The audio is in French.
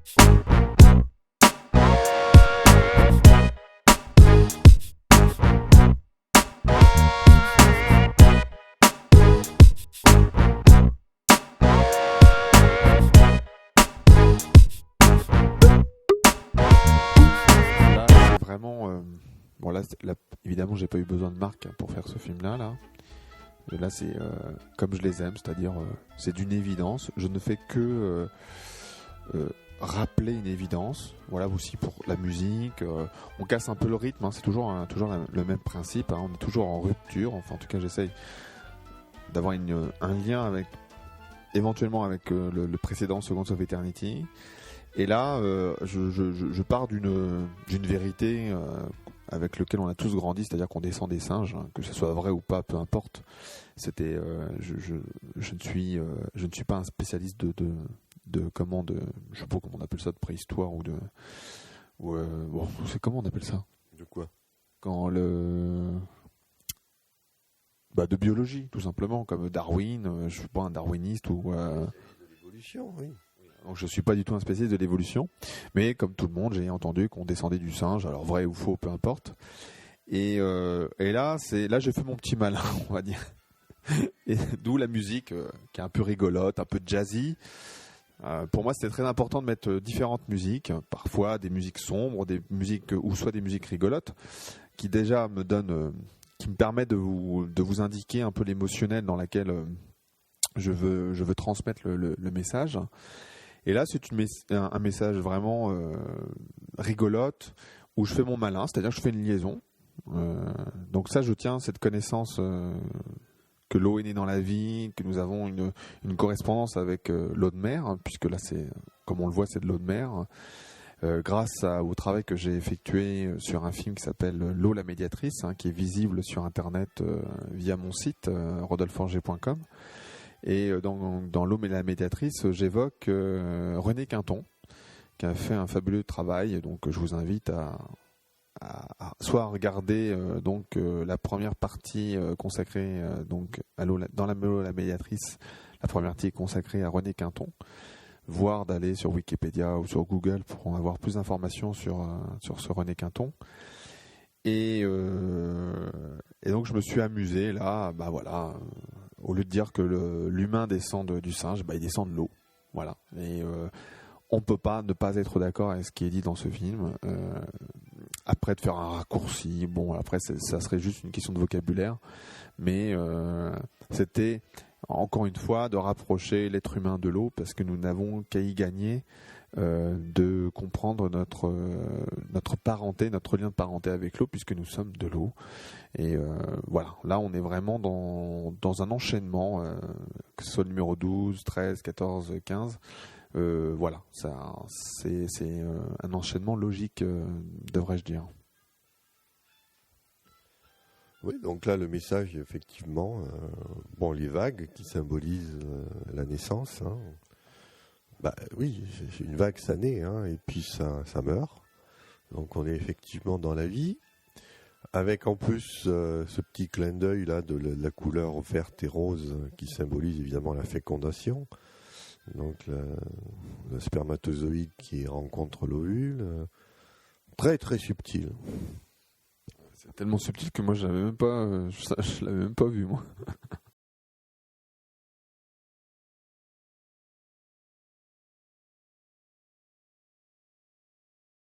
Là, c'est vraiment. Bon, là, évidemment, j'ai pas eu besoin de Marc pour faire ce film-là. Là, c'est comme je les aime, c'est-à-dire c'est d'une évidence. Je ne fais que rappeler une évidence. Voilà aussi pour la musique. On casse un peu le rythme, hein, c'est toujours le même principe. Hein, on est toujours en rupture. Enfin, en tout cas, j'essaye d'avoir un lien éventuellement avec le précédent Second of Eternity. Et là, je pars d'une vérité avec laquelle on a tous grandi, c'est-à-dire qu'on descend des singes, hein, que ce soit vrai ou pas, peu importe. C'était, je ne suis pas un spécialiste je sais pas comment on appelle ça, de préhistoire bon, c'est comment on appelle ça? De quoi? De biologie, tout simplement, comme Darwin. Je suis pas un darwiniste ou. De l'évolution, oui. Donc je suis pas du tout un spécialiste de l'évolution, mais comme tout le monde, j'ai entendu qu'on descendait du singe, alors vrai ou faux, peu importe. Et là, j'ai fait mon petit malin, on va dire. Et d'où la musique qui est un peu rigolote, un peu jazzy. Pour moi, c'était très important de mettre différentes musiques, parfois des musiques sombres, des musiques ou soit des musiques rigolotes, qui déjà qui me permettent de vous indiquer un peu l'émotionnel dans laquelle je veux transmettre le message. Et là, c'est un message vraiment rigolote où je fais mon malin, c'est-à-dire que je fais une liaison. Donc ça, je tiens cette connaissance que l'eau est née dans la vie, que nous avons une correspondance avec l'eau de mer, hein, puisque là, comme on le voit, c'est de l'eau de mer. Grâce au travail que j'ai effectué sur un film qui s'appelle L'eau la médiatrice, hein, qui est visible sur Internet via mon site rodolpheforger.com. Et dans L'eau la médiatrice, j'évoque René Quinton, qui a fait un fabuleux travail. Donc je vous invite à soit regarder la première partie consacrée dans l'eau la médiatrice, la première partie consacrée à René Quinton, voire d'aller sur Wikipédia ou sur Google pour en avoir plus d'informations sur ce René Quinton. Et donc je me suis amusé là, au lieu de dire que l'humain descend du singe, il descend de l'eau. Voilà. Et on peut pas ne pas être d'accord avec ce qui est dit dans ce film. Après, de faire un raccourci, bon, après, ça serait juste une question de vocabulaire. Mais c'était, encore une fois, de rapprocher l'être humain de l'eau, parce que nous n'avons qu'à y gagner de comprendre notre parenté, notre lien de parenté avec l'eau, puisque nous sommes de l'eau. Et voilà, là, on est vraiment dans un enchaînement, que ce soit le numéro 12, 13, 14, 15. Voilà, c'est un enchaînement logique, devrais-je dire. Oui, donc là, le message, effectivement, les vagues qui symbolisent la naissance. Hein. Oui, une vague, ça naît, hein, et puis ça meurt. Donc on est effectivement dans la vie, avec en plus ce petit clin d'œil là de la couleur verte et rose qui symbolise évidemment la fécondation. Donc le spermatozoïde qui rencontre l'ovule, très très subtil. C'est tellement subtil que moi je l'avais même pas vu moi.